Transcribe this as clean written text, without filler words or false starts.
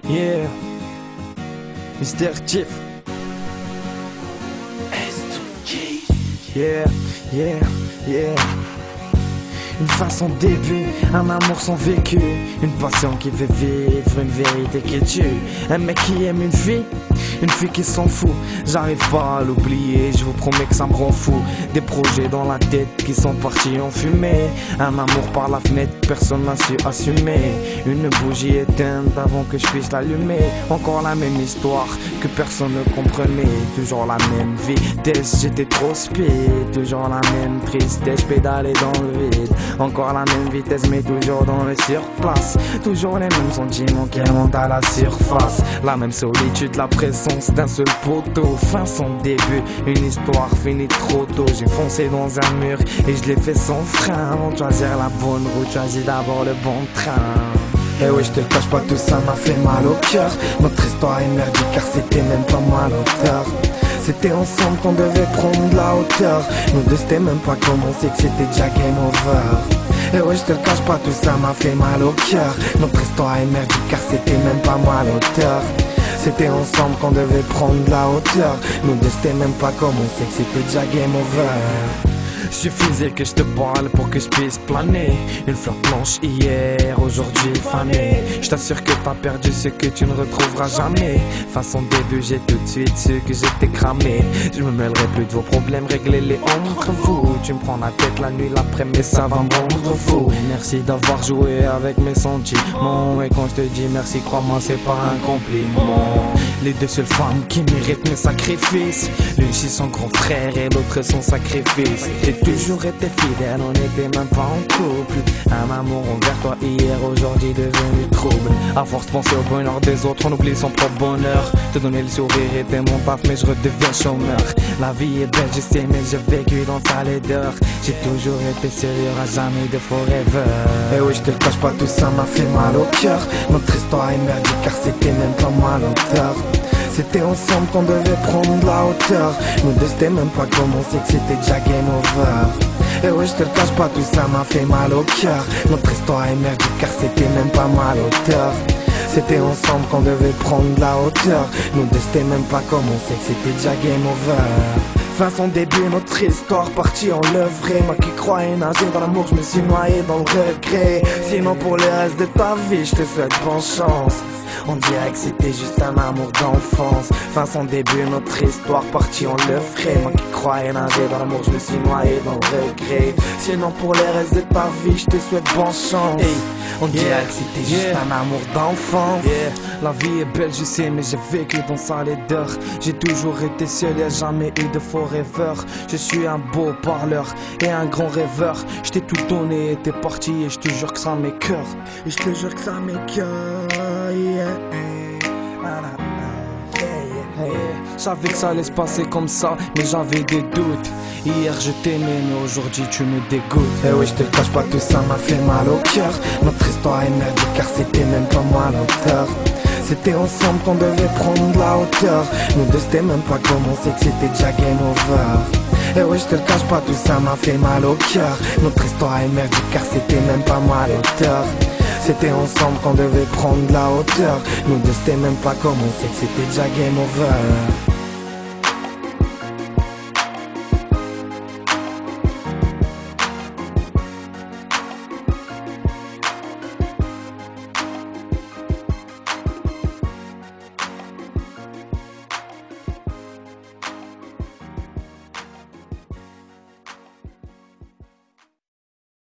Yeah, Mr. Chief. Yeah, yeah, yeah. Une façon de début, un amour sans vécu, une passion qui fait vivre, une vérité qui tue. Un mec qui aime une fille qui s'en fout. J'arrive pas à l'oublier, je vous promets que ça me rend fou. Des projets dans la tête qui sont partis en fumée. Un amour par la fenêtre, personne n'a su assumer. Une bougie éteinte avant que je puisse l'allumer. Encore la même histoire que personne ne comprenait. Toujours la même vitesse, j'étais trop speed. Toujours la même tristesse, je pédalais dans le vide. Encore la même vitesse mais toujours dans le surplace. Toujours les mêmes sentiments qui remontent à la surface. La même solitude, la présence d'un seul poteau. Fin son début, une histoire finie trop tôt. J'ai foncé dans un mur et je l'ai fait sans frein. Avant de choisir la bonne route, choisis d'abord le bon train. Eh oui, je te le cache pas, tout ça m'a fait mal au cœur. Notre histoire est merdique car c'était même pas moi l'auteur. C'était ensemble qu'on devait prendre de la hauteur. Nous deux c'était même pas commencé que c'était déjà game over. Et ouais, je te le cache pas, tout ça m'a fait mal au cœur. Notre histoire est merdique car c'était même pas moi l'auteur. C'était ensemble qu'on devait prendre de la hauteur. Nous deux c'était même pas commencé que c'était déjà game over. Suffisait que je te parle pour que je puisse planer. Une fleur blanche hier, aujourd'hui fanée. Je t'assure que t'as perdu ce que tu ne retrouveras jamais. Façon début, j'ai tout de suite su que j'étais cramé. Je me mêlerai plus de vos problèmes, réglez-les entre vous. Tu me prends la tête la nuit, l'après, mais ça va me rendre fou. Merci d'avoir joué avec mes sentiments. Et quand je te dis merci, crois-moi, c'est pas un compliment. Les deux seules femmes qui méritent mes sacrifices. L'une chez son grand frère et l'autre son sacrifice. J'ai toujours été fidèle, on n'était même pas en couple. Un amour envers toi hier, aujourd'hui devenu trouble. À force de penser au bonheur des autres, on oublie son propre bonheur. Te donner le sourire était mon taf, mais je redeviens chômeur. La vie est belle, je sais, mais j'ai vécu dans sa laideur. J'ai toujours été sérieux, à jamais de forever. Et oui, je te le cache pas, tout ça m'a fait mal au cœur. Notre histoire est merdique car c'était même pas moi l'auteur. C'était ensemble qu'on devait prendre de la hauteur. Nous deux c'était même pas commencé que c'était déjà game over. Et ouais, je te le cache pas, tout ça m'a fait mal au cœur. Notre histoire est merdique car c'était même pas moi l'auteur. C'était ensemble qu'on devait prendre de la hauteur. Nous deux c'était même pas commencé que c'était déjà game over. Fin son début, notre histoire partie en levré. Moi qui croyais nager dans l'amour, je me suis noyé dans le regret. Sinon pour le reste de ta vie, je te souhaite bonne chance. On dirait que c'était juste un amour d'enfance. Fin son début, notre histoire partie en levré. Moi qui croyais nager dans l'amour, je me suis noyé dans le regret. Sinon pour le reste de ta vie, je te souhaite bonne chance. Hey, on dirait que c'était juste un amour d'enfance. La vie est belle, je sais, mais j'ai vécu dans sa laideur. J'ai toujours été seul, y'a jamais eu de forever. Je suis un beau parleur et un grand rêveur. Je t'ai tout donné et t'es parti et je te jure que ça m'écoeure. Et je te jure que ça m'écoeure. Je savais que ça allait se passer comme ça, mais j'avais des doutes. Hier je t'aimais, mais aujourd'hui tu me dégoûtes. Eh oui, je te le cache pas, tout ça m'a fait mal au cœur. Notre histoire est merdique car c'était même pas moi l'auteur. C'était ensemble qu'on devait prendre de la hauteur. Nous deux c'était même pas commencé que c'était déjà game over. Et oui, je te le cache pas, tout ça m'a fait mal au cœur. Notre histoire est merdique car c'était même pas moi l'auteur. C'était ensemble qu'on devait prendre de la hauteur. Nous deux c'était même pas commencé que c'était déjà game over.